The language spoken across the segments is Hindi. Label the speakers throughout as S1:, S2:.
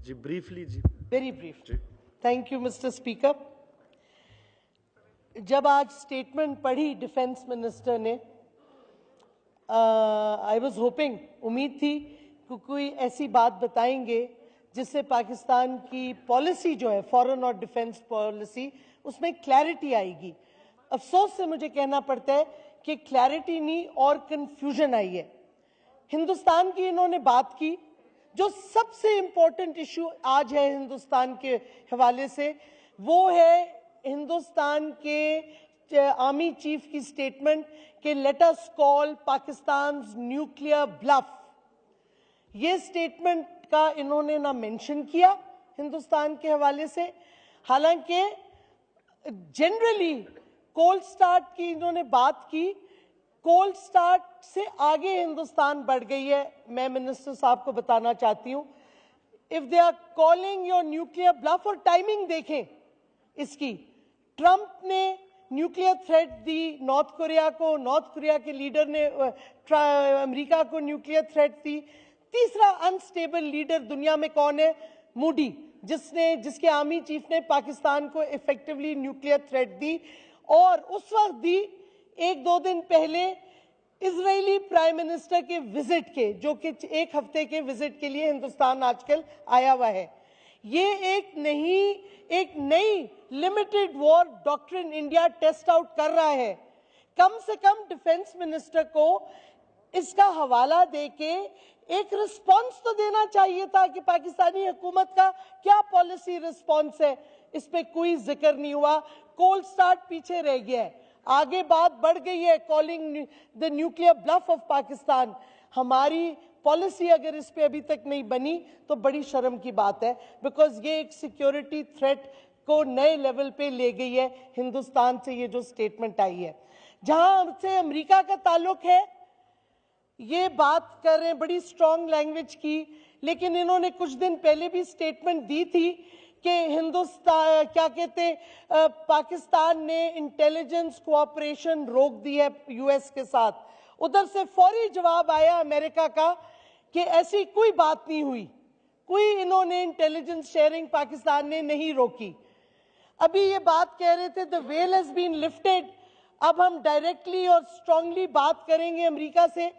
S1: जी ब्रीफली जी।
S2: Very brief. Thank you mister speaker. जब आज स्टेटमेंट पढ़ी डिफेंस मिनिस्टर ने, आई वाज होपिंग, उम्मीद थी कि कोई ऐसी बात बताएंगे जिससे पाकिस्तान की पॉलिसी जो है फॉरेन और डिफेंस पॉलिसी उसमें क्लैरिटी आएगी। अफसोस से मुझे कहना पड़ता है कि क्लैरिटी नहीं और कंफ्यूजन आई है। हिंदुस्तान की इन्होंने बात की, जो सबसे इंपॉर्टेंट इशू आज है हिंदुस्तान के हवाले से, वो है हिंदुस्तान के आर्मी चीफ की स्टेटमेंट कि let us call Pakistan nuclear bluff. ये स्टेटमेंट का इन्होंने ना मेंशन किया हिंदुस्तान के हवाले से, हालांकि जनरली कोल्ड स्टार्ट की इन्होंने बात की। कोल्ड स्टार्ट से आगे हिंदुस्तान बढ़ गई है। मैं मिनिस्टर साहब को बताना चाहती हूं, if they are calling your nuclear bluff, और टाइमिंग देखें इसकी, ट्रंप ने न्यूक्लियर थ्रेट दी नॉर्थ कोरिया को, नॉर्थ कोरिया के लीडर ने अमेरिका को न्यूक्लियर थ्रेट दी। तीसरा अनस्टेबल लीडर दुनिया में कौन है? मूडी, जिसके आर्मी चीफ ने पाकिस्तान को इफेक्टिवली न्यूक्लियर थ्रेट दी, और उस वक्त दी एक दो दिन पहले इजरायली प्राइम मिनिस्टर के विजिट के, जो कि एक हफ्ते के विजिट के लिए हिंदुस्तान आजकल आया हुआ है। ये एक नई limited war doctrine India test out कर रहा है। कम से कम डिफेंस मिनिस्टर को इसका हवाला देके एक रिस्पॉन्स तो देना चाहिए था कि पाकिस्तानी हुकूमत का क्या पॉलिसी रिस्पॉन्स है। इस पे कोई जिक्र नहीं हुआ। कोल्ड स्टार्ट पीछे रह गया है, आगे बात बढ़ गई है calling the nuclear bluff of Pakistan. हमारी पॉलिसी अगर इस पे अभी तक नहीं बनी तो बड़ी शर्म की बात है, बिकॉज ये एक सिक्योरिटी थ्रेट को नए लेवल पे ले गई है हिंदुस्तान से ये जो स्टेटमेंट आई है। जहां से अमेरिका का ताल्लुक है, ये बात कर रहे हैं बड़ी स्ट्रॉन्ग लैंग्वेज की, लेकिन इन्होंने कुछ दिन पहले भी स्टेटमेंट दी थी कि हिंदुस्तान क्या कहते पाकिस्तान ने इंटेलिजेंस कोऑपरेशन रोक दी है यूएस के साथ। उधर से फौरी जवाब आया अमेरिका का कि ऐसी कोई बात नहीं हुई, कोई इन्होंने इंटेलिजेंस शेयरिंग पाकिस्तान ने नहीं रोकी। अभी ये बात कह रहे थे the veil has been lifted, अब हम डायरेक्टली और स्ट्रांगली बात करेंगे अमेरिका से।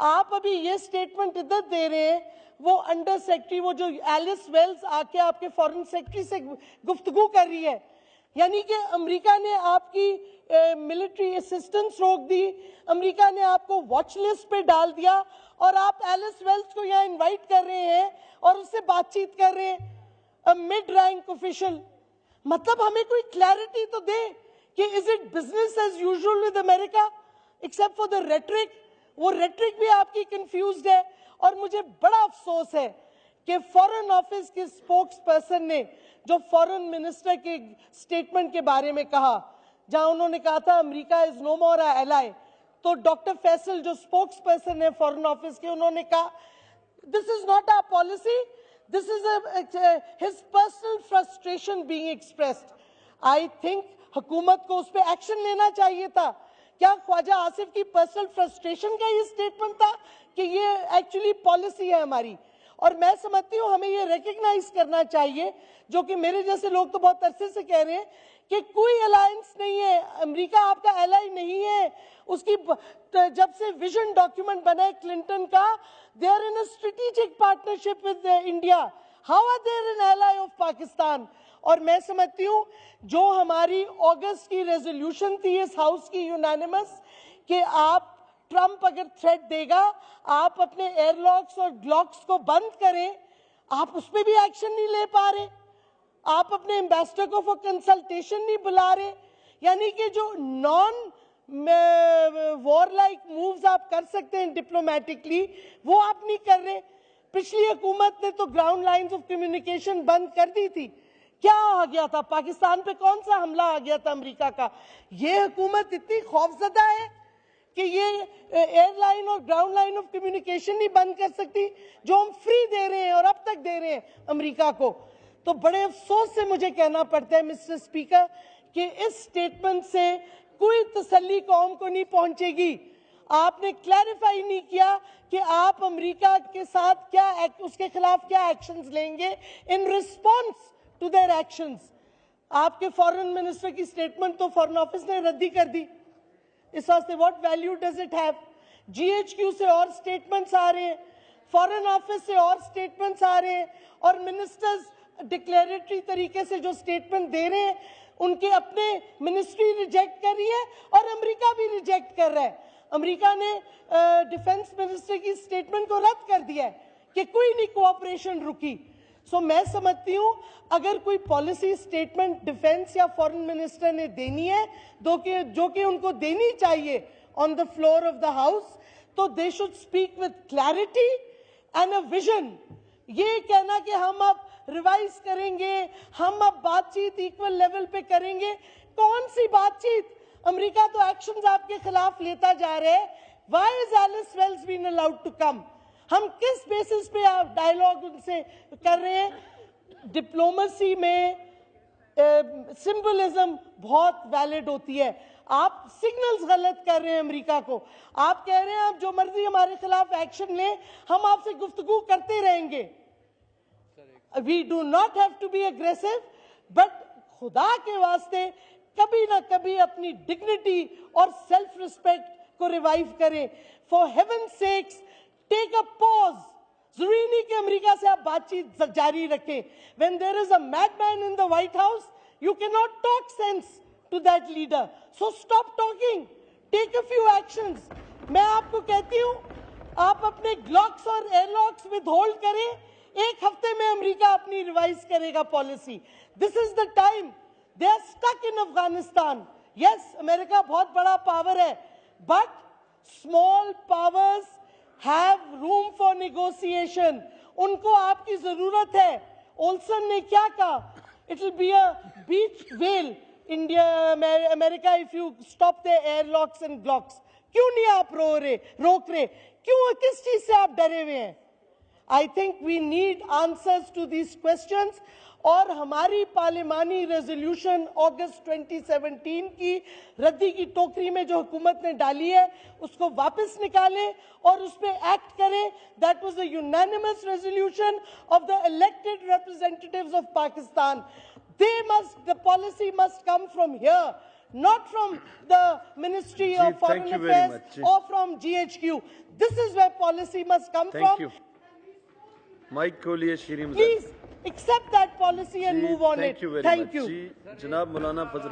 S2: आप अभी ये स्टेटमेंट इधर दे रहे हैं, वो अंडर सेक्रेटरी, वो जो एलिस वेल्स आके आपके फॉरेन सेक्रेटरी से गुफ्तगू कर रही है, यानी कि अमेरिका ने आपकी मिलिट्री असिस्टेंस रोक दी, अमेरिका ने आपको वॉच लिस्ट पे डाल दिया, और आप एलिस वेल्स को यहाँ इनवाइट कर रहे हैं और उससे बातचीत कर रहे हैं। मिड रैंक ऑफिशियल, मतलब हमें कोई क्लैरिटी तो दे कि is it business as usual with America, except for the rhetoric. वो रेटरिक भी आपकी कंफ्यूज्ड है। और मुझे बड़ा अफसोस है कि फॉरेन ऑफिस के स्पोक्स पर्सन ने जो फॉरेन मिनिस्टर के स्टेटमेंट के बारे में कहा, जहां उन्होंने कहा था America is no more a ally, तो डॉक्टर फैसल जो स्पोक्स पर्सन है फॉरेन ऑफिस के, उन्होंने कहा this is not our policy, this is his personal frustration being expressed. I think हुकूमत को उस पर एक्शन लेना चाहिए था। क्या ख्वाजा आसिफ की पर्सनल फ्रस्ट्रेशन का ये स्टेटमेंट था कि ये एक्चुअली पॉलिसी है हमारी? और मैं समझती हूँ हमें ये रिकग्नाइज करना चाहिए, जो कि मेरे जैसे लोग तो बहुत अरसे से कह रहे हैं कि कोई अलायंस नहीं है, अमेरिका आपका एलाई नहीं है। उसकी जब से विजन डॉक्यूमेंट बना है क्लिंटन का, they are in a strategic partnership with India, how are they an ally of Pakistan? और मैं समझती हूँ जो हमारी अगस्त की रेजोल्यूशन थी इस हाउस की यूनानिमस, कि आप ट्रंप अगर थ्रेट देगा आप अपने एयरलॉक्स और ग्लॉक्स को बंद करें, आप उस पर भी एक्शन नहीं ले पा रहे, आप अपने एम्बेसडर को फॉर कंसल्टेशन नहीं बुला रहे। यानी कि जो नॉन वॉर लाइक मूव्स आप कर सकते हैं डिप्लोमेटिकली, वो आप नहीं कर रहे। पिछली हुकूमत ने तो ग्राउंड लाइंस ऑफ कम्युनिकेशन बंद कर दी थी। क्या आ गया था पाकिस्तान पे? कौन सा हमला आ गया था अमेरिका का? ये हुकूमत इतनी खौफजदा है कि ये एयरलाइन और ग्राउंड लाइन ऑफ कम्युनिकेशन नहीं बंद कर सकती, जो हम फ्री दे रहे हैं और अब तक दे रहे हैं अमेरिका को। तो बड़े अफसोस से मुझे कहना पड़ता है मिस्टर स्पीकर कि इस स्टेटमेंट से कोई तसल्ली कौम को नहीं पहुंचेगी। आपने क्लैरिफाई नहीं किया कि आप अमेरिका के साथ क्या उसके खिलाफ क्या एक्शंस लेंगे in response to their actions. आपके फॉरेन मिनिस्टर की स्टेटमेंट तो फॉरेन ऑफिस ने रद्दी कर दी। इस वास्ते what value does it have? GHQ से और स्टेटमेंट्स आ रहे हैं, फॉरेन ऑफिस से और स्टेटमेंट्स आ रहे हैं, और मिनिस्टर्स डिक्लेरेटरी तरीके से जो स्टेटमेंट दे रहे हैं उनके अपने मिनिस्ट्री रिजेक्ट कर रही है और अमेरिका भी रिजेक्ट कर रहा है। अमेरिका ने डिफेंस मिनिस्टर की स्टेटमेंट को रद्द कर दिया है कि कोई नहीं कोऑपरेशन रुकी। सो मैं समझती हूं अगर कोई पॉलिसी स्टेटमेंट डिफेंस या फॉरेन मिनिस्टर ने देनी है जो कि उनको देनी चाहिए on the floor of the house, तो they should speak with clarity and a vision. ये कहना कि हम अब रिवाइज करेंगे, हम अब बातचीत इक्वल लेवल पे करेंगे, कौन सी बातचीत? अमेरिका तो एक्शंस आपके खिलाफ लेता जा रहा है। Why is Alice Wells been allowed to come? हम किस बेसिस पे आप डायलॉग उनसे कर रहे हैं? डिप्लोमेसी में सिंबलिज्म बहुत वैलिड होती है। आप सिग्नल्स गलत कर रहे हैं अमेरिका को। आप कह रहे हैं आप जो मर्जी हमारे खिलाफ एक्शन लें, हम आपसे गुफ्तगू करते रहेंगे। We do not have to be aggressive, but खुदा के वास्ते कभी ना कभी अपनी डिग्निटी और सेल्फ रिस्पेक्ट को रिवाइव करें। For heaven sakes take a pause. जरूरी नहीं कि अमेरिका से आप बातचीत जारी रखें। When there is a madman in the White House, you can not talk sense to that leader. So stop talking, take a few actions. मैं आपको कहती हूं आप अपने ग्लॉक्स और एयरलॉक्स विदहोल्ड करें, एक हफ्ते में अमेरिका अपनी रिवाइज करेगा policy. This is the time. They are stuck in Afghanistan. Yes, America बहुत बड़ा पावर है, but small powers have room for negotiation. उनको आपकी जरूरत है। ओल्सन ने क्या कहा? It will be a beach well India America if you stop the airlocks and glocks. क्यों नहीं आप रोक रहे? क्यों, किस चीज से आप डरे हुए हैं? I think we need answers to these questions। और हमारी पार्लिमानी रेजोल्यूशन अगस्त 2017 की रद्दी की टोकरी में जो हुकूमत ने डाली है उसको वापस निकालें और उस पर एक्ट करें। That was a unanimous resolution of the elected representatives of Pakistan। The policy must come from here, not from the Ministry of Foreign Affairs or from GHQ। This is where policy must come from।
S1: Thank you। Mike को लिए Shrimati,
S2: Please accept that policy and move on it।
S1: Thank you very much।
S2: you।
S1: जी, जनाब मौलाना फजल